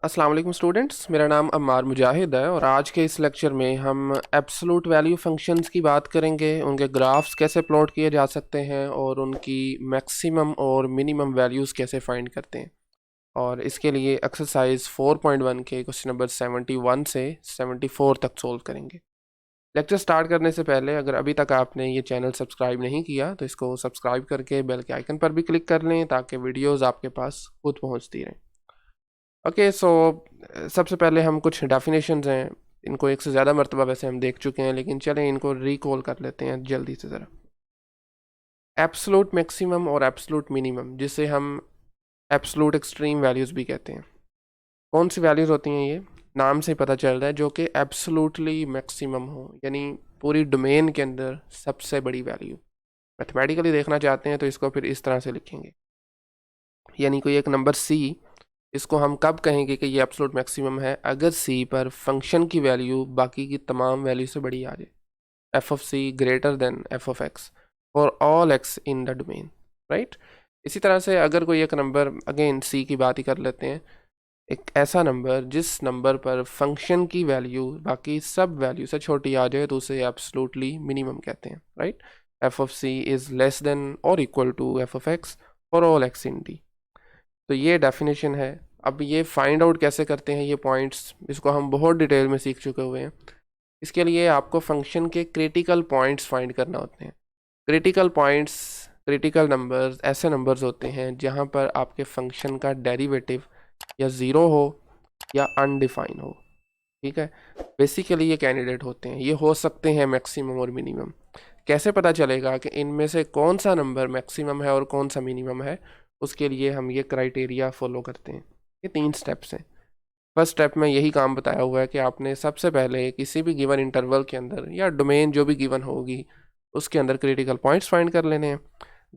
अस्सलाम वालेकुम स्टूडेंट्स, मेरा नाम अम्मार मुजाहिद है और आज के इस लेक्चर में हम एब्सोलूट वैल्यू फंक्शंस की बात करेंगे। उनके ग्राफ्स कैसे प्लॉट किए जा सकते हैं और उनकी मैक्सिमम और मिनिमम वैल्यूज़ कैसे फाइंड करते हैं। और इसके लिए एक्सरसाइज 4.1 के क्वेश्चन नंबर 71 से 74 तक सोल्व करेंगे। लेक्चर स्टार्ट करने से पहले अगर अभी तक आपने ये चैनल सब्सक्राइब नहीं किया तो इसको सब्सक्राइब करके बेल के आइकन पर भी क्लिक कर लें ताकि वीडियोज़ आपके पास खुद पहुँचती रहें। ओके सो सबसे पहले हम कुछ डेफिनेशंस हैं, इनको एक से ज़्यादा मरतबा वैसे हम देख चुके हैं, लेकिन चलें इनको रिकॉल कर लेते हैं जल्दी से ज़रा। एब्सोलूट मैक्सिमम और एब्सोलूट मिनिमम, जिसे हम एब्सोलूट एक्सट्रीम वैल्यूज़ भी कहते हैं। कौन सी वैल्यूज़ होती हैं? ये नाम से पता चल रहा है, जो कि एब्सोलूटली मैक्सिमम हो, यानी पूरी डोमेन के अंदर सबसे बड़ी वैल्यू। मैथमेटिकली देखना चाहते हैं तो इसको फिर इस तरह से लिखेंगे, यानी कोई एक नंबर सी, इसको हम कब कहेंगे कि ये एब्सोलूट मैक्सिमम है? अगर सी पर फंक्शन की वैल्यू बाकी की तमाम वैल्यू से बड़ी आ जाए। F of c greater than f of x for all x in the domain, right. इसी तरह से अगर कोई एक नंबर, अगेन सी की बात ही कर लेते हैं, एक ऐसा नंबर जिस नंबर पर फंक्शन की वैल्यू बाकी सब वैल्यू से छोटी आ जाए तो उसे एब्सोलूटली मिनिमम कहते हैं, right. F of c is less than और equal to f of x for all x in D. तो ये डेफिनेशन है। अब ये फाइंड आउट कैसे करते हैं ये पॉइंट्स, इसको हम बहुत डिटेल में सीख चुके हुए हैं। इसके लिए आपको फंक्शन के क्रिटिकल पॉइंट्स फाइंड करना होते हैं। क्रिटिकल पॉइंट्स, क्रिटिकल नंबर्स ऐसे नंबर्स होते हैं जहाँ पर आपके फंक्शन का डेरिवेटिव या ज़ीरो हो या अनडिफाइन हो, ठीक है। बेसिकली ये कैंडिडेट होते हैं, ये हो सकते हैं मैक्सिमम और मिनिमम। कैसे पता चलेगा कि इनमें से कौन सा नंबर मैक्सिमम है और कौन सा मिनिमम है? उसके लिए हम ये क्राइटेरिया फॉलो करते हैं। ये 3 स्टेप्स हैं। फर्स्ट स्टेप में यही काम बताया हुआ है कि आपने सबसे पहले किसी भी गिवन इंटरवल के अंदर या डोमेन जो भी गिवन होगी उसके अंदर क्रिटिकल पॉइंट्स फाइंड कर लेने हैं।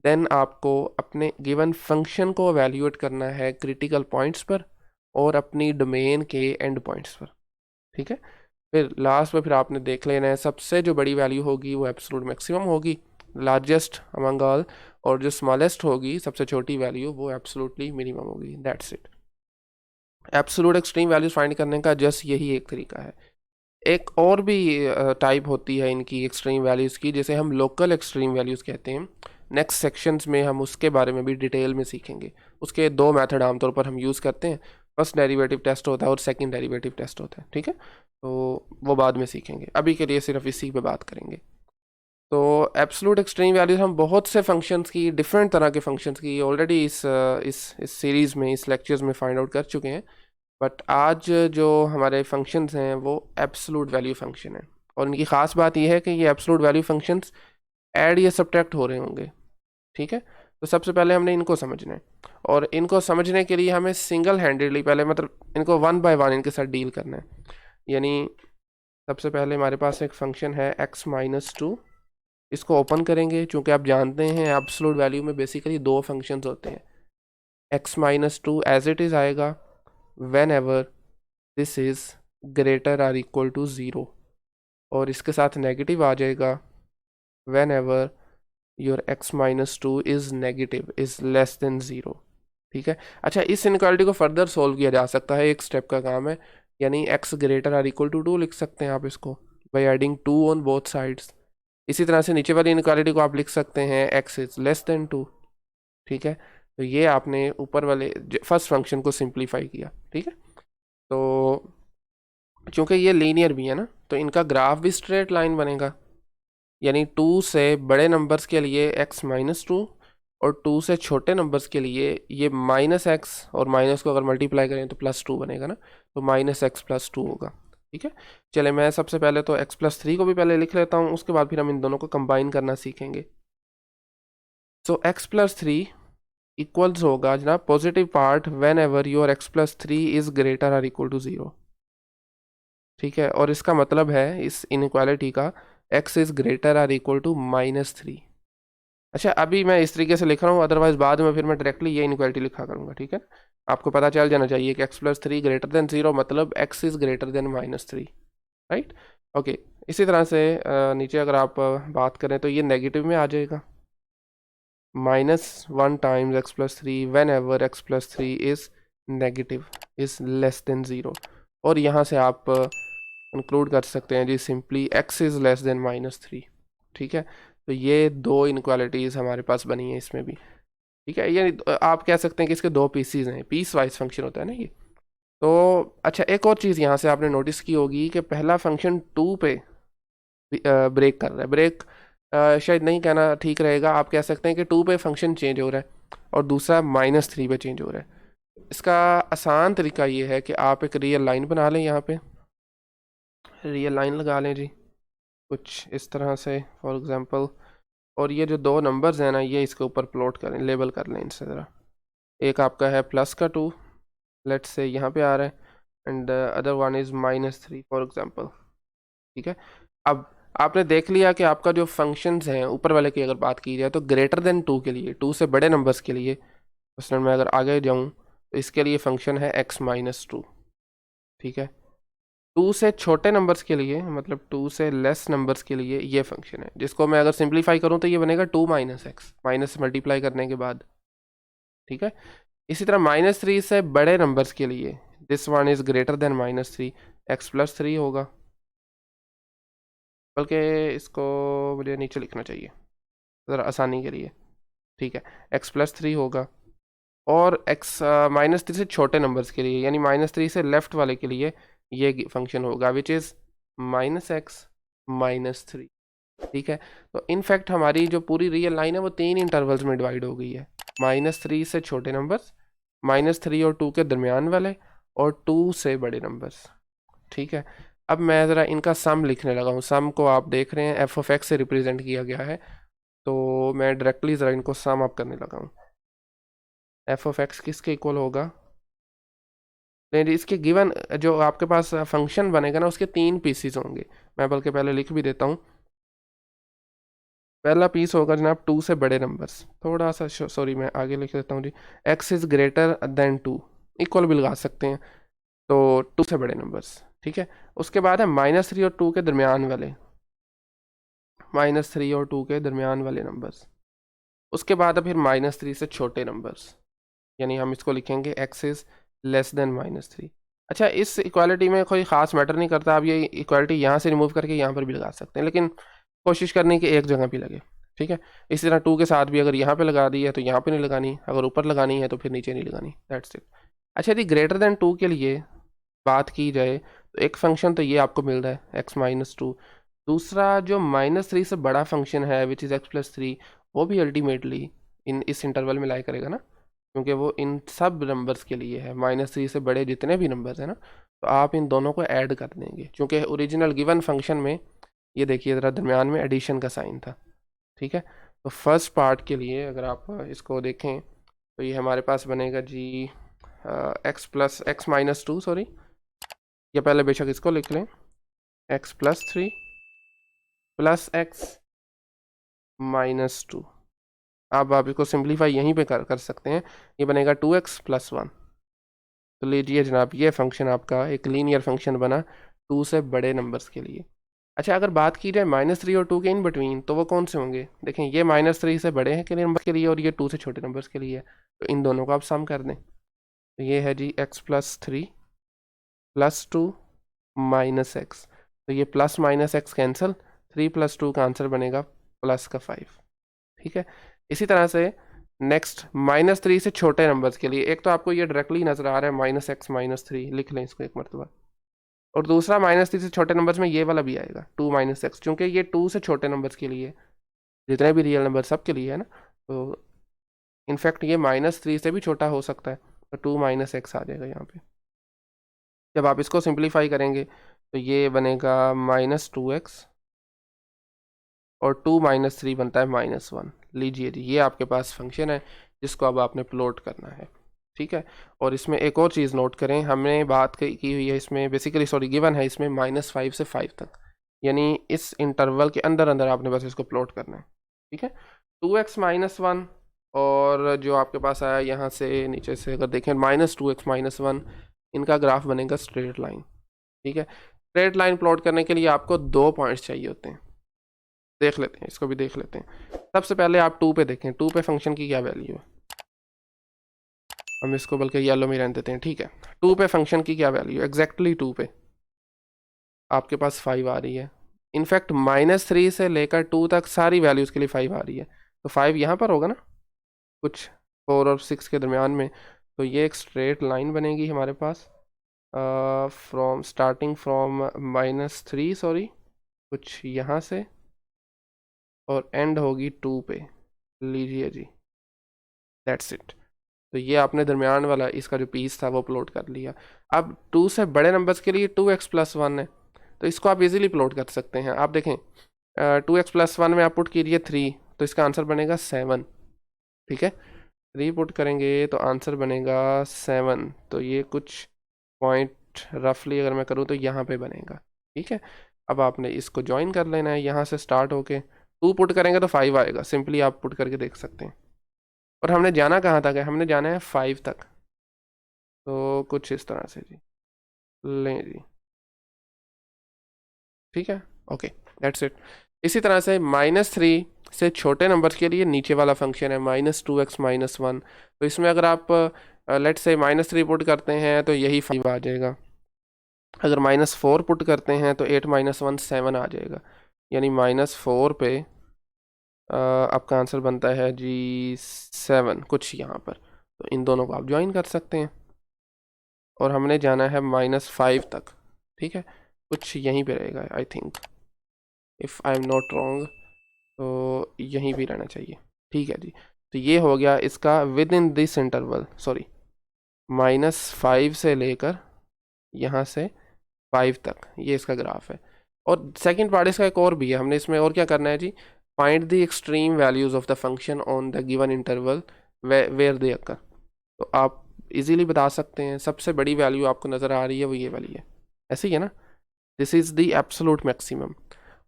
देन आपको अपने गिवन फंक्शन को एवेल्यूएट करना है क्रिटिकल पॉइंट्स पर और अपनी डोमेन के एंड पॉइंट्स पर, ठीक है। फिर लास्ट में फिर आपने देख लेना है सबसे जो बड़ी वैल्यू होगी वो एब्सोल्यूट मैक्सिमम होगी, लार्जेस्ट अमंग ऑल, और जो स्मॉलेस्ट होगी सबसे छोटी वैल्यू वो एब्सोल्युटली मिनिमम होगी। That's it. Absolute extreme values find करने का जस्ट यही एक तरीका है। एक और भी टाइप होती है इनकी एक्सट्रीम वैल्यूज़ की, जिसे हम लोकल एक्सट्रीम वैल्यूज़ कहते हैं। नेक्स्ट सेक्शंस में हम उसके बारे में भी डिटेल में सीखेंगे। उसके 2 मेथड आमतौर पर हम यूज़ करते हैं। फर्स्ट डेरिवेटिव टेस्ट होता है और सेकंड डेरिवेटिव टेस्ट होता है, ठीक है। तो वो बाद में सीखेंगे, अभी के लिए सिर्फ इसी पे बात करेंगे। तो एब्सोल्यूट एक्सट्रीम वैल्यूज हम बहुत से फंक्शंस की, डिफरेंट तरह के फंक्शंस की ऑलरेडी इस सीरीज़ में, इस लेक्चर्स में फाइंड आउट कर चुके हैं। बट आज जो हमारे फंक्शंस हैं वो एब्सोल्यूट वैल्यू फंक्शन है, और इनकी ख़ास बात यह है कि ये एब्सोल्यूट वैल्यू फंक्शंस ऐड या सब्ट्रैक्ट हो रहे होंगे, ठीक है। तो सबसे पहले हमने इनको समझना है, और इनको समझने के लिए हमें सिंगल हैंडेडली पहले, मतलब इनको 1 बाय 1 इनके साथ डील करना है। यानी सबसे पहले हमारे पास एक फंक्शन है x-2, इसको ओपन करेंगे। चूँकि आप जानते हैं एब्सोल्यूट वैल्यू में बेसिकली 2 फंक्शंस होते हैं। x-2 एज इट इज़ आएगा whenever this is greater or equal to 0, और इसके साथ नेगेटिव आ जाएगा whenever your x-2 is negative, is less than 0, ठीक है। अच्छा, इस इनक्वालिटी को फर्दर सोल्व किया जा सकता है, एक स्टेप का काम है। यानी x greater or equal to 2 लिख सकते हैं आप इसको by adding 2 on both sides. इसी तरह से नीचे वाली इनक्वालिटी को आप लिख सकते हैं x इज़ लेस देन 2, ठीक है। तो ये आपने ऊपर वाले फर्स्ट फंक्शन को सिंप्लीफाई किया, ठीक है। तो चूँकि ये लीनियर भी है ना, तो इनका ग्राफ भी स्ट्रेट लाइन बनेगा। यानी 2 से बड़े नंबर्स के लिए x-2 और 2 से छोटे नंबर्स के लिए ये -x, और माइनस को अगर मल्टीप्लाई करें तो +2 बनेगा ना, तो -x+2 होगा, ठीक है। चले, मैं सबसे पहले तो x+3 को भी पहले लिख लेता हूँ, उसके बाद फिर हम इन दोनों को कंबाइन करना सीखेंगे। सो x+3 इक्वल्स होगा जनाब positive part whenever your x+3 is greater or equal to 0, ठीक है। और इसका मतलब है इस इनक्वालिटी का x is greater or equal to -3। अच्छा, अभी मैं इस तरीके से लिख रहा हूँ, अदरवाइज बाद में फिर मैं डायरेक्टली ये इनक्वालिटी लिखा करूँगा, ठीक है। आपको पता चल जाना चाहिए कि x+3 ग्रेटर देन 0 मतलब x is greater than -3, right. Okay, इसी तरह से नीचे अगर आप बात करें तो ये नेगेटिव में आ जाएगा, -1 times x+3 whenever x+3 is negative, is less than 0। और यहाँ से आप कंक्लूड कर सकते हैं जी simply x is less than -3। ठीक है, तो ये दो इनक्वालिटीज़ हमारे पास बनी है इसमें भी। ठीक है, यानी आप कह सकते हैं कि इसके दो पीसीज हैं, पीस वाइज फंक्शन होता है ना ये। तो अच्छा, एक और चीज़ यहाँ से आपने नोटिस की होगी कि पहला फंक्शन 2 पे ब्रेक कर रहा है। ब्रेक शायद नहीं कहना ठीक रहेगा, आप कह सकते हैं कि 2 पे फंक्शन चेंज हो रहा है और दूसरा -3 पे चेंज हो रहा है। इसका आसान तरीका ये है कि आप एक रियल लाइन बना लें, यहाँ पे रियल लाइन लगा लें जी कुछ इस तरह से फॉर एग्ज़ाम्पल। और ये जो दो नंबर्स हैं ना, ये इसके ऊपर प्लॉट करें, लेबल कर लें इनसे ज़रा। एक आपका है +2, लेट्स से यहाँ पे आ रहा है, and other one is -3 for example. ठीक है, अब आपने देख लिया कि आपका जो फंक्शंस हैं ऊपर वाले की अगर बात की जाए तो ग्रेटर देन 2 के लिए, 2 से बड़े नंबर्स के लिए, मसलन मैं अगर आगे जाऊँ तो इसके लिए फंक्शन है x-2। ठीक है, 2 से छोटे नंबर्स के लिए, मतलब 2 से लेस नंबर्स के लिए ये फंक्शन है, जिसको मैं अगर सिंप्लीफाई करूँ तो ये बनेगा 2 - x, माइनस मल्टीप्लाई करने के बाद। ठीक है, इसी तरह -3 से बड़े नंबर्स के लिए, this one is greater than -3, x+3 होगा। बल्कि इसको मुझे नीचे लिखना चाहिए ज़रा आसानी के लिए। ठीक है, x+3 होगा। और x -3 से छोटे नंबर्स के लिए, यानी -3 से लेफ्ट वाले के लिए ये फंक्शन होगा विच इज़ -x -3। ठीक है, तो इनफैक्ट हमारी जो पूरी रियल लाइन है वो 3 इंटरवल्स में डिवाइड हो गई है। -3 से छोटे नंबर्स, -3 और 2 के दरमियान वाले, और 2 से बड़े नंबर्स। ठीक है, अब मैं ज़रा इनका सम लिखने लगा हूँ। सम को आप देख रहे हैं f(x) से रिप्रेजेंट किया गया है, तो मैं डायरेक्टली ज़रा इनको सम अप करने लगा हूँ। f(x) किसके इक्वल होगा? नहीं, इसके गिवन जो आपके पास फंक्शन बनेगा ना, उसके 3 पीसीज होंगे। मैं बल्कि पहले लिख भी देता हूँ। पहला पीस होगा जनाब 2 से बड़े नंबर्स, थोड़ा सा सॉरी मैं आगे लिख देता हूँ जी, x is greater than 2, equal भी लगा सकते हैं, तो 2 से बड़े नंबर्स। ठीक है, उसके बाद है -3 और 2 के दरमियान वाले, -3 और 2 के दरमियान वाले नंबर्स। उसके बाद है फिर -3 से छोटे नंबर्स, यानी हम इसको लिखेंगे x इज़ लेस देन -3। अच्छा, इस इक्वालिटी में कोई ख़ास मैटर नहीं करता, आप ये इक्वालिटी यहाँ से रिमूव करके यहाँ पर भी लगा सकते हैं, लेकिन कोशिश करनी कि एक जगह पे लगे। ठीक है, इसी तरह 2 के साथ भी अगर यहाँ पे लगा दी है तो यहाँ पे नहीं लगानी, अगर ऊपर लगानी है तो फिर नीचे नहीं लगानी, दैट्स इट। अच्छा, यदि ग्रेटर देन 2 के लिए बात की जाए तो एक फंक्शन तो ये आपको मिल रहा है x-2। दूसरा जो -3 से बड़ा फंक्शन है विच इज़ x+3, वो भी अल्टीमेटली इस इंटरवल में लाई करेगा ना, क्योंकि वो इन सब नंबर्स के लिए है, -3 से बड़े जितने भी नंबर्स हैं ना, तो आप इन दोनों को ऐड कर देंगे, क्योंकि ओरिजिनल गिवन फंक्शन में ये देखिए ज़रा दरमियान में एडिशन का साइन था। ठीक है, तो फर्स्ट पार्ट के लिए अगर आप इसको देखें तो ये हमारे पास बनेगा जी x+2 सॉरी, या पहले बेशक इसको लिख लें, x+3 प्लस x -2। अब आप इसको सिंप्लीफाई यहीं पे कर सकते हैं, ये बनेगा 2x + 1। तो लीजिए जनाब, ये फंक्शन आपका एक लीनियर फंक्शन बना 2 से बड़े नंबर्स के लिए। अच्छा, अगर बात की जाए -3 और 2 के इन बिटवीन, तो वो कौन से होंगे? देखें, ये -3 से बड़े हैं के लिए नंबर के लिए, और ये 2 से छोटे नंबर्स के लिए है, तो इन दोनों को आप सम कर दें। तो ये है जी x+3 + 2 -x, तो ये प्लस माइनस x कैंसिल, 3 + 2 का आंसर बनेगा +5। ठीक है, इसी तरह से नेक्स्ट -3 से छोटे नंबर्स के लिए, एक तो आपको ये डायरेक्टली नज़र आ रहा है -x -3, लिख लें इसको एक मरतबा, और दूसरा -3 से छोटे नंबर्स में ये वाला भी आएगा 2 - x, क्योंकि ये 2 से छोटे नंबर्स के लिए, जितने भी रियल नंबर सब के लिए है ना, तो इनफैक्ट ये -3 से भी छोटा हो सकता है, तो 2 - x आ जाएगा यहाँ पे। जब आप इसको सिंप्लीफाई करेंगे तो ये बनेगा -2x, और 2 - 3 बनता है -1। लीजिए जी, ये आपके पास फंक्शन है जिसको अब आपने प्लॉट करना है। ठीक है, और इसमें एक और चीज़ नोट करें, हमने बात की हुई है इसमें, बेसिकली सॉरी गिवन है इसमें -5 से 5 तक, यानी इस इंटरवल के अंदर अंदर आपने बस इसको प्लॉट करना है। ठीक है, 2x -1, और जो आपके पास आया यहाँ से नीचे से अगर देखें -2x -1, इनका ग्राफ बनेगा स्ट्रेट लाइन। ठीक है, स्ट्रेट लाइन प्लॉट करने के लिए आपको 2 पॉइंट्स चाहिए होते हैं। देख लेते हैं, इसको भी देख लेते हैं। सबसे पहले आप 2 पे देखें, 2 पे फंक्शन की क्या वैल्यू है। हम इसको बल्कि येलो में रहने देते हैं, ठीक है। 2 पे फंक्शन की क्या वैल्यू, एग्जैक्टली 2 पे आपके पास 5 आ रही है। इनफैक्ट -3 से लेकर 2 तक सारी वैल्यूज़ के लिए 5 आ रही है, तो 5 यहाँ पर होगा ना, कुछ 4 और 6 के दरमियान में। तो ये एक स्ट्रेट लाइन बनेगी हमारे पास फ्रॉम स्टार्टिंग फ्रॉम -3 सॉरी, कुछ यहाँ से, और एंड होगी 2 पे। लीजिए जी, दैट्स इट। तो ये आपने दरमियान वाला इसका जो पीस था वो प्लॉट कर लिया। अब 2 से बड़े नंबर्स के लिए 2x+1 है, तो इसको आप इजीली प्लॉट कर सकते हैं। आप देखें 2x+1 में आप पुट कीजिए 3, तो इसका आंसर बनेगा 7, ठीक है। 3 पुट करेंगे तो आंसर बनेगा 7, तो ये कुछ पॉइंट रफली अगर मैं करूँ तो यहाँ पे बनेगा, ठीक है। अब आपने इसको ज्वाइन कर लेना है यहाँ से स्टार्ट होके। 2 पुट करेंगे तो 5 आएगा, सिंपली आप पुट करके देख सकते हैं। और हमने जाना कहाँ तक है, हमने जाना है 5 तक, तो कुछ इस तरह से जी, लें जी, ठीक है, ओके, दैट्स इट। इसी तरह से -3 से छोटे नंबर्स के लिए नीचे वाला फंक्शन है -2x-1, तो इसमें अगर आप लेट से -3 पुट करते हैं तो यही 5 आ जाएगा। अगर -4 पुट करते हैं तो 8 - 1 7 आ जाएगा, यानी -4 पे आपका आंसर बनता है जी 7, कुछ यहाँ पर। तो इन दोनों को आप ज्वाइन कर सकते हैं, और हमने जाना है -5 तक, ठीक है, कुछ यहीं पे रहेगा I think, if I am not wrong, तो यहीं भी रहना चाहिए, ठीक है जी। तो ये हो गया इसका with in this interval, sorry, -5 से लेकर यहाँ से 5 तक, ये इसका ग्राफ है। और सेकंड पार्ट इसका एक और भी है, हमने इसमें और क्या करना है जी, find the extreme values of the function on the given interval where they occur. तो आप इजीली बता सकते हैं, सबसे बड़ी वैल्यू आपको नज़र आ रही है वो ये वाली है, ऐसे ही है ना, this is the absolute maximum.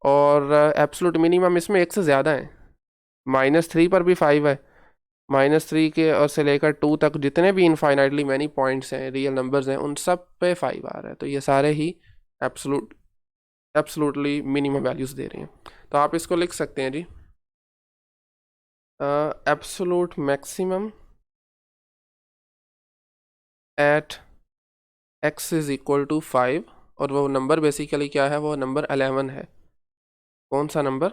और एब्सोलूट मिनिमम इसमें 1 से ज़्यादा है, -3 पर भी 5 है, -3 के और से लेकर 2 तक जितने भी इनफाइनाइटली मैनी पॉइंट्स हैं, रियल नंबर्स हैं, उन सब पे 5 आ रहा है, तो ये सारे ही एब्सोलूटली मिनिमम वैल्यूज़ दे रहे हैं। तो आप इसको लिख सकते हैं जी, absolute maximum at x is equal to 5, और वो नंबर बेसिकली क्या है, वो नंबर 11 है। कौन सा नंबर,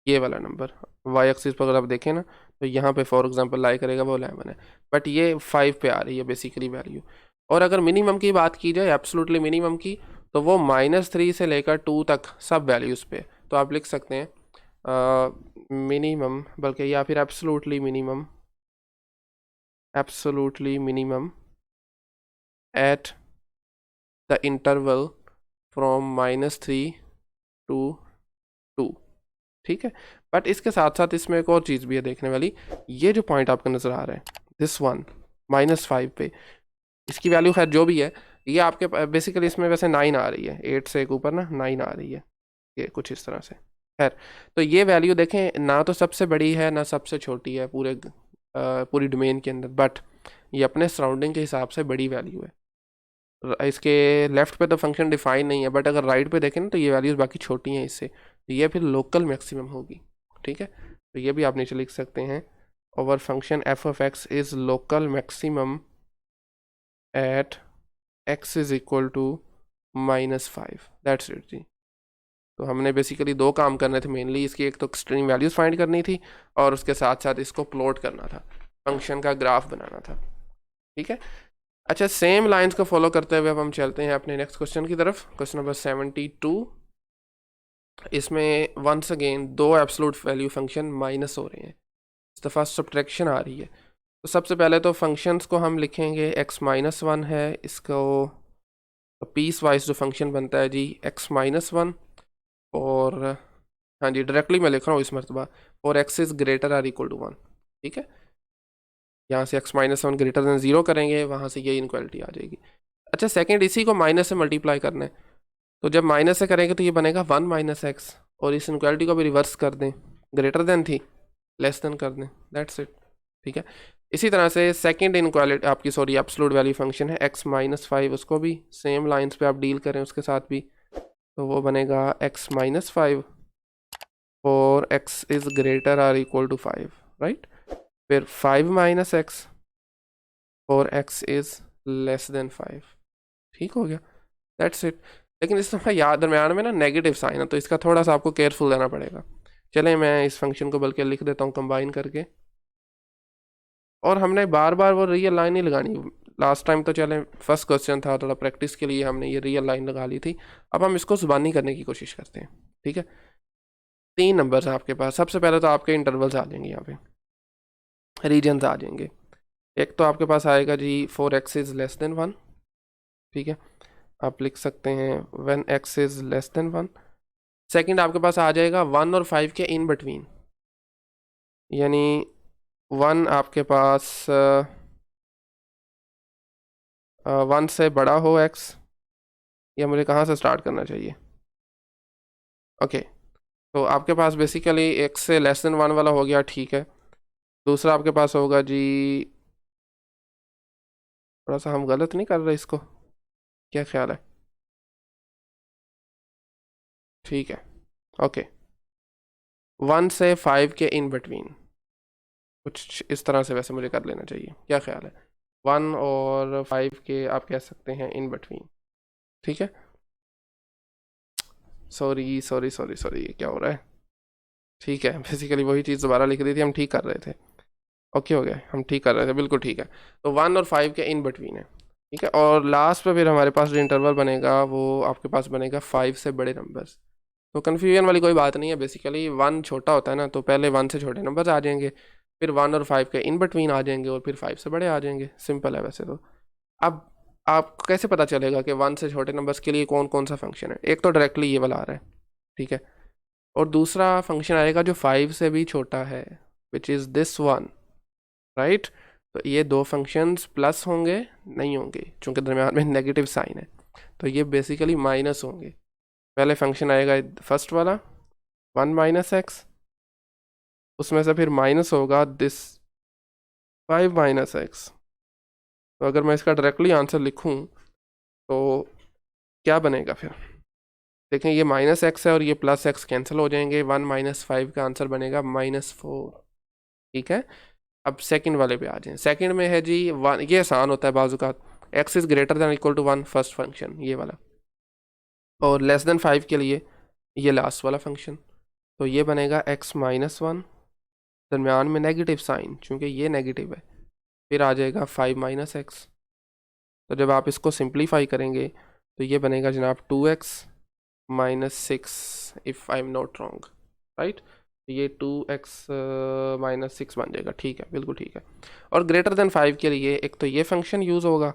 ये वाला नंबर। y एक्सिस पर अगर आप देखें ना, तो यहाँ पे फॉर एग्जांपल लाई करेगा वो 11 है, बट ये 5 पे आ रही है बेसिकली वैल्यू। और अगर मिनिमम की बात की जाए, एब्सोल्युटली मिनिमम की, तो वो -3 से लेकर 2 तक सब वैल्यूज़ पे। तो आप लिख सकते हैं मिनिमम, बल्कि या फिर absolutely minimum eight the interval from -3 to 2, ठीक है। बट इसके साथ साथ इसमें एक और चीज़ भी है देखने वाली, ये जो पॉइंट आपको नज़र आ रहा है दिस वन -5 पे, इसकी वैल्यू खैर जो भी है, ये आपके बेसिकली इसमें वैसे 9 आ रही है, 8 से एक ऊपर ना 9 आ रही है, ये कुछ इस तरह से। खैर, तो ये वैल्यू देखें ना, तो सबसे बड़ी है ना सबसे छोटी है पूरी डोमेन के अंदर, बट ये अपने सराउंडिंग के हिसाब से बड़ी वैल्यू है। इसके लेफ्ट पे तो फंक्शन डिफाइन नहीं है, बट अगर राइट पे देखें ना तो ये वैल्यूज़ बाकी छोटी हैं इससे, तो ये फिर लोकल मैक्सिमम होगी, ठीक है। तो ये भी आप नीचे लिख सकते हैं, over function f of x is local maximum at x is equal to -5, that's it जी। तो हमने बेसिकली 2 काम करने थे मेनली, इसकी एक तो एक्सट्रीम वैल्यूज़ फाइंड करनी थी, और उसके साथ साथ इसको प्लॉट करना था, फंक्शन का ग्राफ बनाना था, ठीक है। अच्छा, सेम लाइंस को फॉलो करते हुए अब हम चलते हैं अपने नेक्स्ट क्वेश्चन की तरफ, क्वेश्चन नंबर 72। इसमें once again 2 absolute value function minus हो रहे हैं, इस दफ़ा सब्ट्रैक्शन आ रही है। तो सबसे पहले तो फंक्शंस को हम लिखेंगे, x-1 है, इसको पीस वाइज जो फंक्शन बनता है जी x-1, और हाँ जी डायरेक्टली मैं लिख रहा हूँ इस मरतबा, और x is greater or equal to 1, ठीक है। यहाँ से x-1 ग्रेटर दैन 0 करेंगे, वहाँ से ये इनक्वालिटी आ जाएगी। अच्छा, सेकंड इसी को माइनस से मल्टीप्लाई करना है, तो जब माइनस से करेंगे तो ये बनेगा 1 - x, और इस इनक्वालिटी को भी रिवर्स कर दें, ग्रेटर देन थी लेस देन कर दें, दैट्स इट, ठीक है। इसी तरह से सेकंड इनक्वालिटी आपकी सॉरी एब्सोल्यूट वैल्यू फंक्शन है x-5, उसको भी सेम लाइंस पे आप डील करें उसके साथ भी, तो वो बनेगा x-5 और x is greater or equal to 5, right. फिर 5 - x, और x इज़ लेस देन 5। ठीक हो गया, दैट्स इट। लेकिन इस समय याद दरम्यान में ना नेगेटिव साइन है, तो इसका थोड़ा सा आपको केयरफुल रहना पड़ेगा। चलें मैं इस फंक्शन को बल्कि लिख देता हूँ कंबाइन करके, और हमने बार बार वो रियल लाइन नहीं लगानी। लास्ट टाइम तो चलें फर्स्ट क्वेश्चन था, थोड़ा प्रैक्टिस के लिए हमने ये रियल लाइन लगा ली थी। अब हम इसको ज़ुबानी करने की कोशिश करते हैं। ठीक है, 3 नंबर्स हैं आपके पास। सबसे पहले तो आपके इंटरवल्स आ जाएंगे, यहाँ पे रीजन्स आ जाएंगे। एक तो आपके पास आएगा जी 4x इज़ लेस देन 1। ठीक है, आप लिख सकते हैं when x is less then 1। Second आपके पास आ जाएगा 1 और 5 के इन बिटवीन, यानी 1 आपके पास 1 से बड़ा हो x, या मुझे कहाँ से स्टार्ट करना चाहिए? ओके, तो आपके पास बेसिकली x से लेस देन 1 वाला हो गया, ठीक है। दूसरा आपके पास होगा जी, थोड़ा सा हम गलत नहीं कर रहे इसको, क्या ख्याल है? ठीक है, ओके, 1 से 5 के इन बिटवीन, कुछ इस तरह से वैसे मुझे कर लेना चाहिए, क्या ख्याल है? 1 और 5 के आप कह सकते हैं इन बिटवीन। ठीक है, सॉरी सॉरी सॉरी सॉरी, ये क्या हो रहा है? ठीक है, बेसिकली वही चीज़ दोबारा लिख दी थी, हम ठीक कर रहे थे। ओके हो गया, हम ठीक कर रहे थे, बिल्कुल ठीक है। तो 1 और 5 के इन बिटवीन है। ठीक है, और लास्ट पे फिर हमारे पास जो इंटरवल बनेगा वो आपके पास बनेगा 5 से बड़े नंबर्स। तो कन्फ्यूजन वाली कोई बात नहीं है। बेसिकली 1 छोटा होता है ना, तो पहले 1 से छोटे नंबर्स आ जाएंगे, फिर 1 और 5 के इन बिटवीन आ जाएंगे, और फिर 5 से बड़े आ जाएंगे। सिंपल है वैसे तो। अब आपको कैसे पता चलेगा कि 1 से छोटे नंबर्स के लिए कौन कौन सा फंक्शन है? एक तो डायरेक्टली ये वाला आ रहा है, ठीक है, और दूसरा फंक्शन आएगा जो 5 से भी छोटा है, which is this one, right. तो ये दो फंक्शंस प्लस होंगे नहीं होंगे, चूँकि दरम्यान में नेगेटिव साइन है, तो ये बेसिकली माइनस होंगे। पहले फंक्शन आएगा फर्स्ट वाला 1 माइनस एक्स, उसमें से फिर माइनस होगा दिस 5 माइनस एक्स। तो अगर मैं इसका डायरेक्टली आंसर लिखूं तो क्या बनेगा फिर? देखें, ये माइनस एक्स है और ये प्लस एक्स कैंसिल हो जाएंगे, 1 माइनस 5 का आंसर बनेगा -4। ठीक है, अब सेकंड वाले पे आ जाएं। सेकंड में है जी 1, ये आसान होता है बाजुकात, x is greater than equal to 1 first function, ये वाला, और लेस देन 5 के लिए ये लास्ट वाला फंक्शन। तो ये बनेगा x माइनस 1, दरमियान में नेगेटिव साइन, चूँकि ये नेगेटिव है, फिर आ जाएगा 5 माइनस एक्स। तो जब आप इसको सिंप्लीफाई करेंगे तो ये बनेगा जनाब 2x minus 6, if I am not wrong, right. ये 2x माइनस 6 बन जाएगा। ठीक है, बिल्कुल ठीक है। और ग्रेटर देन 5 के लिए एक तो ये फंक्शन यूज़ होगा,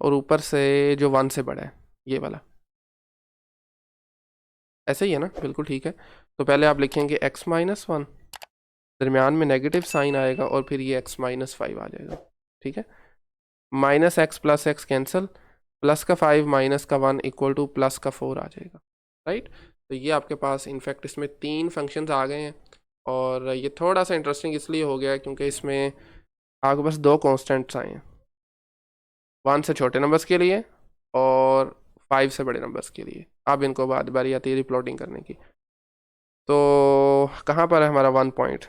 और ऊपर से जो 1 से बड़ा है ये वाला, ऐसे ही है ना? बिल्कुल ठीक है। तो पहले आप लिखेंगे x माइनस 1, दरमियान में नेगेटिव साइन आएगा, और फिर ये x माइनस 5 आ जाएगा। ठीक है, minus x plus x cancel, plus का 5 माइनस का 1 इक्वल टू प्लस का 4 आ जाएगा, राइट। तो ये आपके पास इनफैक्ट इसमें 3 फंक्शंस आ गए हैं, और ये थोड़ा सा इंटरेस्टिंग इसलिए हो गया है क्योंकि इसमें आपके पास 2 कॉन्स्टेंट्स आए हैं, 1 से छोटे नंबर्स के लिए और 5 से बड़े नंबर्स के लिए। अब इनको बाद बारी आती है रिप्लॉटिंग करने की। तो कहाँ पर है हमारा 1 पॉइंट?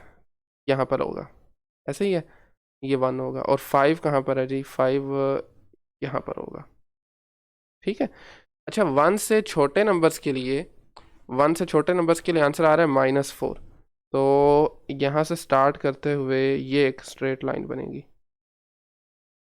यहाँ पर होगा, ऐसे ही है, ये 1 होगा। और 5 कहाँ पर है जी? 5 यहाँ पर होगा। ठीक है, अच्छा, 1 से छोटे नंबर्स के लिए, 1 से छोटे नंबर्स के लिए आंसर आ रहा है -4। तो यहाँ से स्टार्ट करते हुए ये एक स्ट्रेट लाइन बनेगी।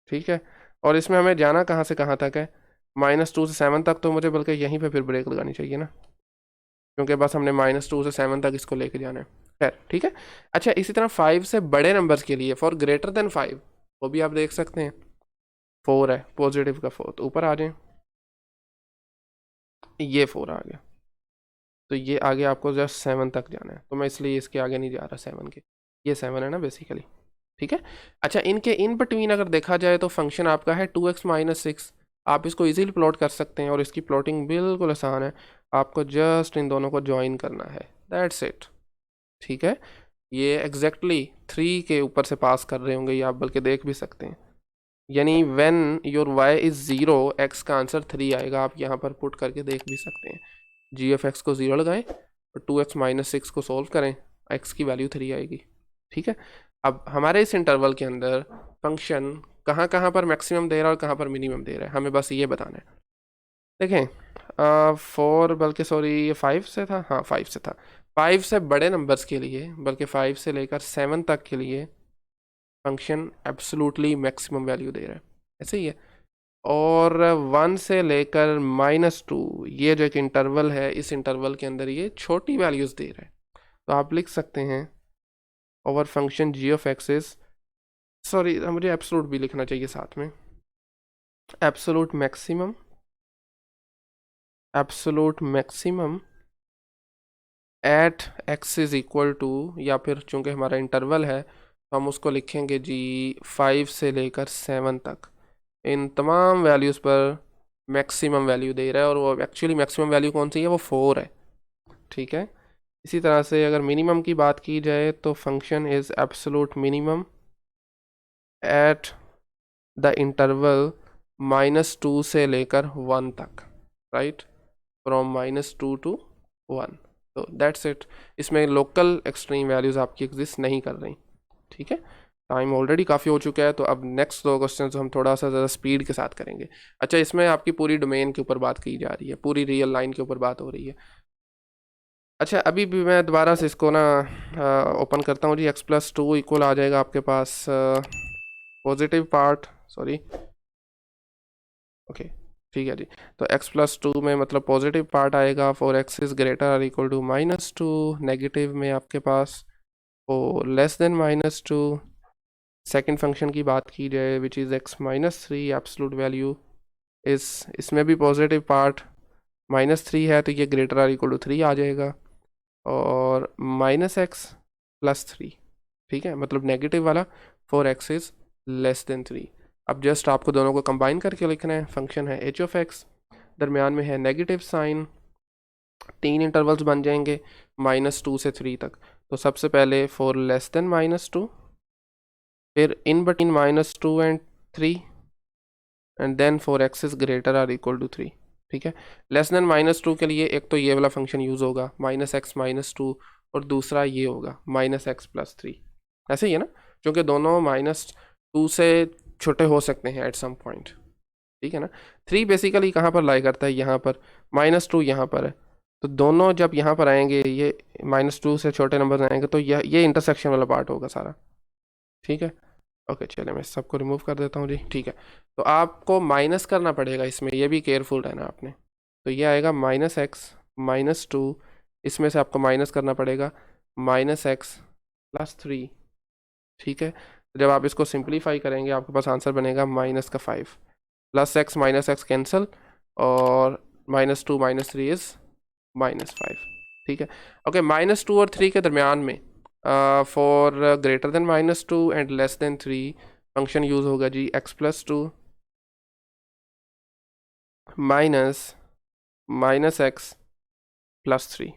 ठीक है, और इसमें हमें जाना कहाँ से कहाँ तक है? -2 से 7 तक, तो मुझे बल्कि यहीं पे फिर ब्रेक लगानी चाहिए ना, क्योंकि बस हमने -2 से 7 तक इसको लेके जाना है। खैर ठीक है। अच्छा, इसी तरह 5 से बड़े नंबर्स के लिए, फॉर ग्रेटर देन 5, वो भी आप देख सकते हैं, 4 है, पॉजिटिव का 4, तो ऊपर आ जाए, ये 4 आ गया। तो ये आगे आपको जस्ट 7 तक जाना है, तो मैं इसलिए इसके आगे नहीं जा रहा 7 के, ये 7 है ना बेसिकली। ठीक है, अच्छा, इनके इन बिटवीन अगर देखा जाए तो फंक्शन आपका है 2x माइनस 6। आप इसको इजीली प्लॉट कर सकते हैं, और इसकी प्लॉटिंग बिल्कुल आसान है, आपको जस्ट इन दोनों को ज्वाइन करना है, दैट्स इट। ठीक है, ये एग्जैक्टली 3 के ऊपर से पास कर रहे होंगे, ये आप बल्कि देख भी सकते हैं, यानी when your y is 0, x का आंसर 3 आएगा। आप यहाँ पर पुट करके देख भी सकते हैं, जी एफ एक्स को 0 लगाएं और 2x माइनस 6 को सॉल्व करें, x की वैल्यू 3 आएगी। ठीक है, अब हमारे इस इंटरवल के अंदर फंक्शन कहाँ कहाँ पर मैक्सिमम दे रहा है और कहाँ पर मिनिमम दे रहा है, हमें बस ये बताना है। देखें 4 बल्कि सॉरी ये 5 से था, हाँ 5 से था। 5 से बड़े नंबर्स के लिए, बल्कि 5 से लेकर 7 तक के लिए फंक्शन एब्सोल्युटली मैक्सिमम वैल्यू दे रहा है, ऐसे ही है। और 1 से लेकर -2, ये जो एक इंटरवल है, इस इंटरवल के अंदर ये छोटी वैल्यूज़ दे रहा है। तो आप लिख सकते हैं over function g of x is, sorry मुझे एब्सोल्यूट भी लिखना चाहिए साथ में, absolute maximum at x is equal to, या फिर चूंकि हमारा इंटरवल है तो हम उसको लिखेंगे जी 5 से लेकर 7 तक, इन तमाम वैल्यूज़ पर मैक्सिमम वैल्यू दे रहा है। और वो एक्चुअली मैक्सिमम वैल्यू कौन सी है, वो 4 है, ठीक है। इसी तरह से अगर मिनिमम की बात की जाए तो function is absolute minimum eight the interval -2 से लेकर 1 तक, राइट, फ्रॉम -2 to 1। तो दैट्स इट, इसमें लोकल एक्सट्रीम वैल्यूज़ आपकी एग्जिस्ट नहीं कर रही, ठीक है। टाइम ऑलरेडी काफ़ी हो चुका है, तो अब नेक्स्ट 2 क्वेश्चन हम थोड़ा सा ज़्यादा स्पीड के साथ करेंगे। अच्छा, इसमें आपकी पूरी डोमेन के ऊपर बात की जा रही है, पूरी रियल लाइन के ऊपर बात हो रही है। अच्छा, अभी भी मैं दोबारा से इसको ना ओपन करता हूँ जी। x+2 इक्वल आ जाएगा आपके पास पॉजिटिव पार्ट, सॉरी ओके, ठीक है जी। तो x+2 में मतलब पॉजिटिव पार्ट आएगा फॉर x इज़ ग्रेटर और इक्वल टू -2, नेगेटिव में आपके पास ओ लेस देन -2। सेकंड फंक्शन की बात की जाए which is x-3, absolute value इस, इसमें भी पॉजिटिव पार्ट -3 है तो ये ग्रेटर और इक्वल टू 3 आ जाएगा, और -x+3, ठीक है, मतलब नेगेटिव वाला for x is less than 3। अब जस्ट आपको दोनों को कंबाइन करके लिखना है। फंक्शन है h ऑफ x, दरमियान में है नेगेटिव साइन, 3 इंटरवल्स बन जाएंगे -2 से 3 तक। तो सबसे पहले फॉर लेस देन -2, फिर in between -2 and 3, and then for x is greater और इक्वल टू 3, ठीक है। लेस देन -2 के लिए एक तो ये वाला फंक्शन यूज़ होगा -x -2, और दूसरा ये होगा -x+3, ऐसे ही है ना, क्योंकि दोनों -2 से छोटे हो सकते हैं एट सम पॉइंट, ठीक है ना। 3 बेसिकली कहाँ पर लाई करता है, यहाँ पर, -2 यहाँ पर है, तो दोनों जब यहाँ पर आएंगे, ये -2 से छोटे नंबर आएंगे, तो ये इंटरसेक्शन वाला पार्ट होगा सारा, ठीक है। ओके चलिए मैं सबको रिमूव कर देता हूँ जी, ठीक है। तो आपको माइनस करना पड़ेगा इसमें, ये भी केयरफुल रहना आपने। तो ये आएगा -x -2, इसमें से आपको माइनस करना पड़ेगा -x+3, ठीक है। जब आप इसको सिंप्लीफाई करेंगे आपके पास आंसर बनेगा -5, +x कैंसिल, और -2 -3 इज़ -5, ठीक है। ओके, -2 और 3 के दरमियान में for greater than -2 and less than 3 function use होगा जी x+2 -x+3,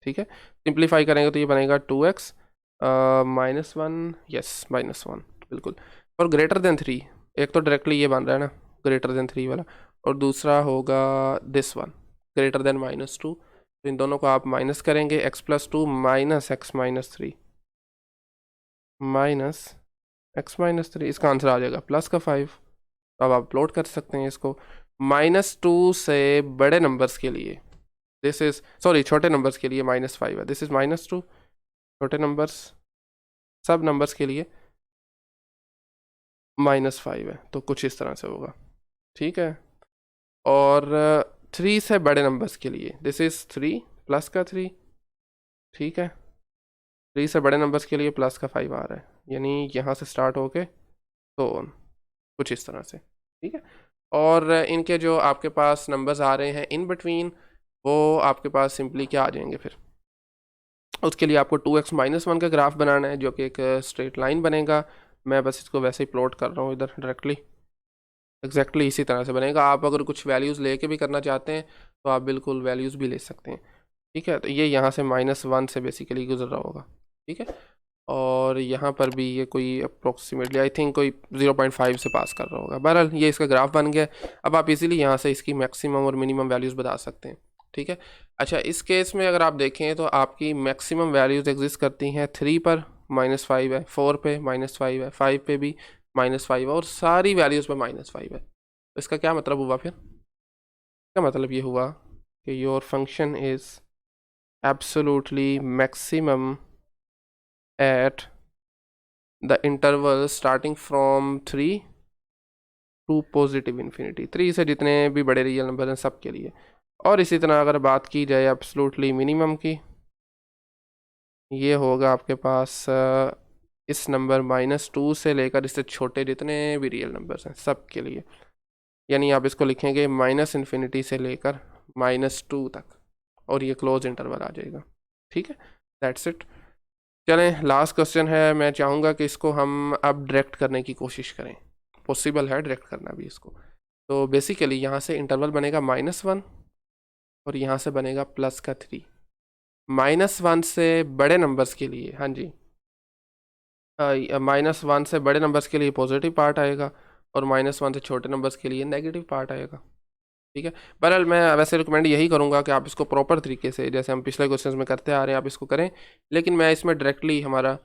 ठीक है। सिंप्लीफाई करेंगे तो ये बनेगा 2x -1, यस -1 बिल्कुल। और ग्रेटर देन 3, एक तो डायरेक्टली ये बन रहा है ना ग्रेटर देन 3 वाला, और दूसरा होगा दिस वन ग्रेटर देन -2। तो इन दोनों को आप माइनस करेंगे, x+2 -x-3 -x-3, इसका आंसर आ जाएगा +5। अब आप अपलोड कर सकते हैं इसको। -2 से बड़े नंबर्स के लिए दिस इज, सॉरी छोटे नंबर्स के लिए -5 है, दिस इज -2, छोटे नंबर्स सब नंबर्स के लिए -5 है, तो कुछ इस तरह से होगा, ठीक है। और 3 से बड़े नंबर्स के लिए दिस इज 3 प्लस का 3, ठीक है। 3 से बड़े नंबर्स के लिए +5 आ रहा है, यानी यहाँ से स्टार्ट होके तो कुछ इस तरह से, ठीक है। और इनके जो आपके पास नंबर्स आ रहे हैं इन बिटवीन, वो आपके पास सिंपली क्या आ जाएंगे फिर, उसके लिए आपको 2x -1 का ग्राफ बनाना है जो कि एक स्ट्रेट लाइन बनेगा। मैं बस इसको वैसे ही प्लॉट कर रहा हूँ इधर डायरेक्टली, एग्जैक्टली इसी तरह से बनेगा। आप अगर कुछ वैल्यूज़ लेके भी करना चाहते हैं तो आप बिल्कुल वैल्यूज़ भी ले सकते हैं, ठीक है। तो ये यहाँ से -1 से बेसिकली गुजर रहा होगा, ठीक है। और यहाँ पर भी ये कोई अप्रोक्सीमेटली आई थिंक कोई 0.5 से पास कर रहा होगा। बहरहाल ये इसका ग्राफ बन गया। अब आप इजीली यहाँ से इसकी मैक्सिमम और मिनिमम वैल्यूज़ बता सकते हैं, ठीक है। अच्छा, इस केस में अगर आप देखें तो आपकी मैक्सिमम वैल्यूज़ एग्जिस्ट करती हैं 3 पर -5 है, 4 पे -5 है, 5 पे भी -5 और सारी वैल्यूज़ पे -5 है। तो इसका क्या मतलब हुआ फिर? इसका मतलब ये हुआ कि your function is absolutely maximum at the interval starting from 3 to positive infinity. 3 से जितने भी बड़े रियल नंबर हैं सब के लिए। और इसी तरह अगर बात की जाए एब्सोल्युटली मिनिमम की, ये होगा आपके पास इस नंबर -2 से लेकर इससे छोटे जितने भी रियल नंबर्स हैं सब के लिए। यानी आप इसको लिखेंगे -इन्फिनिटी से लेकर -2 तक, और ये क्लोज इंटरवल आ जाएगा। ठीक है, दैट्स इट। चलें, लास्ट क्वेश्चन है। मैं चाहूँगा कि इसको हम अब डायरेक्ट करने की कोशिश करें। पॉसिबल है डायरेक्ट करना भी इसको। तो बेसिकली यहाँ से इंटरवल बनेगा -1 और यहाँ से बनेगा +3। -1 से बड़े नंबर्स के लिए, हाँ जी, -1 से बड़े नंबर्स के लिए पॉजिटिव पार्ट आएगा और -1 से छोटे नंबर्स के लिए नेगेटिव पार्ट आएगा। ठीक है, बहरहाल मैं वैसे रिकमेंड यही करूँगा कि आप इसको प्रॉपर तरीके से, जैसे हम पिछले क्वेश्चंस में करते आ रहे हैं, आप इसको करें। लेकिन मैं इसमें डायरेक्टली हमारा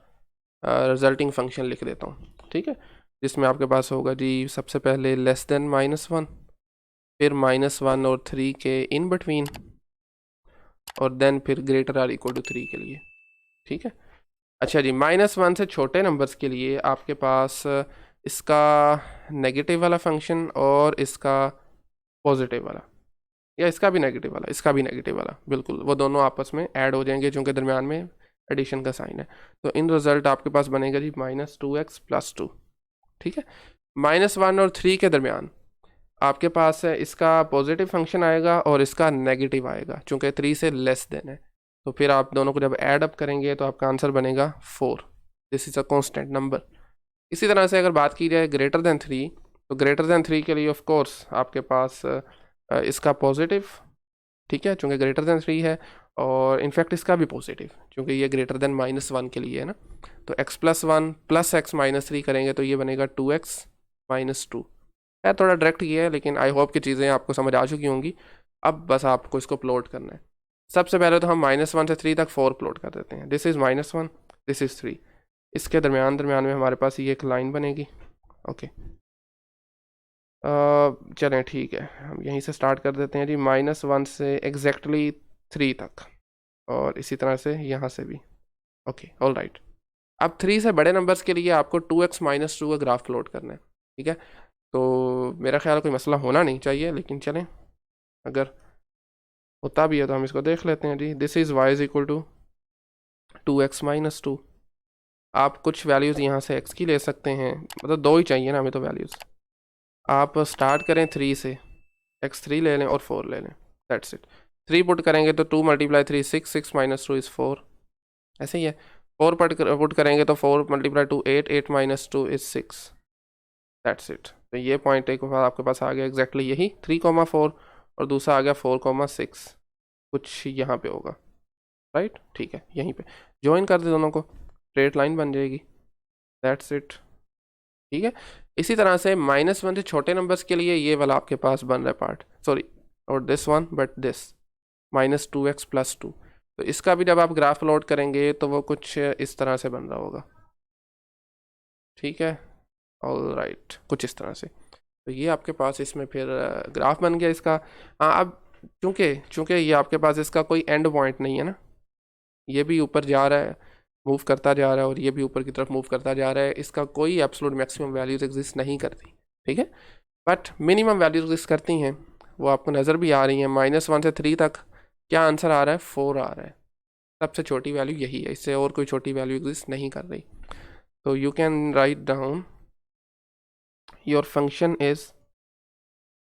रिजल्टिंग फंक्शन लिख देता हूँ। ठीक है, जिसमें आपके पास होगा जी सबसे पहले लेस देन -1, फिर -1 और 3 के इन बिटवीन, और देन फिर ग्रेटर आर इक्वल टू 3 के लिए। ठीक है, अच्छा जी, -1 से छोटे नंबर्स के लिए आपके पास इसका नेगेटिव वाला फंक्शन और इसका पॉजिटिव वाला, या इसका भी नेगेटिव वाला, इसका भी नेगेटिव वाला, बिल्कुल वो दोनों आपस में ऐड हो जाएंगे चूँकि दरमियान में एडिशन का साइन है। तो इन रिजल्ट आपके पास बनेगा जी -2x + 2। ठीक है, -1 और 3 के दरमियान आपके पास इसका पॉजिटिव फंक्शन आएगा और इसका नेगेटिव आएगा, चूँकि 3 से लेस देन है। तो फिर आप दोनों को जब ऐड अप करेंगे तो आपका आंसर बनेगा 4। This is a constant number. इसी तरह से अगर बात की जाए ग्रेटर देन 3, तो ग्रेटर देन 3 के लिए ऑफ कोर्स आपके पास इसका पॉजिटिव, ठीक है, चूँकि ग्रेटर देन 3 है, और इनफैक्ट इसका भी पॉजिटिव, क्योंकि ये ग्रेटर देन -1 के लिए है ना। तो x + 1 + x - 3 करेंगे तो ये बनेगा 2x - 2। है थोड़ा डायरेक्ट किया है, लेकिन आई होप कि चीज़ें आपको समझ आ चुकी होंगी। अब बस आपको इसको प्लॉट करना है। सबसे पहले तो हम -1 से 3 तक 4 प्लॉट कर देते हैं। This is -1, this is 3। इसके दरमियान में हमारे पास ये एक लाइन बनेगी। ओके, चलें ठीक है, हम यहीं से स्टार्ट कर देते हैं जी, -1 से एग्जैक्टली 3 तक, और इसी तरह से यहाँ से भी। Okay, all right. अब 3 से बड़े नंबर्स के लिए आपको 2x - 2 का ग्राफ प्लॉट करना है। ठीक है, तो मेरा ख्याल कोई मसला होना नहीं चाहिए, लेकिन चलें अगर होता भी है तो हम इसको देख लेते हैं जी। This is y = 2x - 2। आप कुछ वैल्यूज़ यहाँ से x की ले सकते हैं, मतलब 2 ही चाहिए ना हमें तो वैल्यूज़। आप स्टार्ट करें 3 से, x3 ले लें और 4 ले लें, दैट्स इट। 3 पुट करेंगे तो 2 × 3 6, 6 - 2 इज़ 4, ऐसे ही है। 4 पुट करेंगे तो 4 × 2 8, 8 - 2 इज़ 6, दैट्स इट। तो ये पॉइंट एक बार आपके पास आ गया एग्जैक्टली यही 3,4, और दूसरा आ गया 4,6, कुछ यहाँ पे होगा, राइट। ठीक है, यहीं पे ज्वाइन कर दे दोनों को, स्ट्रेट लाइन बन जाएगी, दैट्स इट। ठीक है, इसी तरह से -1 से छोटे नंबर्स के लिए ये वाला आपके पास बन रहा है पार्ट, सॉरी, और this one, but this -2x + 2। तो इसका भी जब आप ग्राफ प्लॉट करेंगे तो वो कुछ इस तरह से बन रहा होगा। ठीक है, ऑल राइट, कुछ इस तरह से। तो ये आपके पास इसमें फिर ग्राफ बन गया इसका। हाँ, अब चूँकि ये आपके पास इसका कोई एंड पॉइंट नहीं है ना, ये भी ऊपर जा रहा है, मूव करता जा रहा है, और ये भी ऊपर की तरफ मूव करता जा रहा है। इसका कोई एब्सोल्यूट मैक्सिमम वैल्यूज एग्जिस्ट नहीं करती, ठीक है, बट मिनिमम वैल्यूज एग्जिस्ट करती हैं, वो आपको नज़र भी आ रही हैं। -1 से 3 तक क्या आंसर आ रहा है? 4 आ रहा है। सबसे छोटी वैल्यू यही है, इससे और कोई छोटी वैल्यू एग्जिस्ट नहीं कर रही। तो you can write down your function is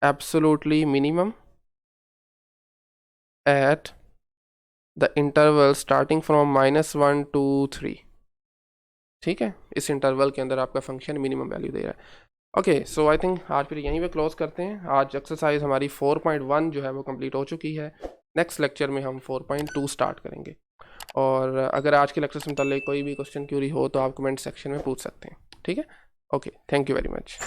absolutely minimum eight the interval starting from -1 to 3। ठीक है, इस इंटरवल के अंदर आपका फंक्शन मिनिमम वैल्यू दे रहा है। ओके, सो आई थिंक आज फिर यहीं पे क्लोज करते हैं। आज एक्सरसाइज हमारी 4.1 जो है वो कंप्लीट हो चुकी है। नेक्स्ट लेक्चर में हम 4.2 स्टार्ट करेंगे, और अगर आज के लेक्चर से मुताल्लिक़ कोई भी क्वेश्चन क्यूरी हो तो आप कमेंट सेक्शन में पूछ सकते हैं। ठीक है, okay, thank you very much.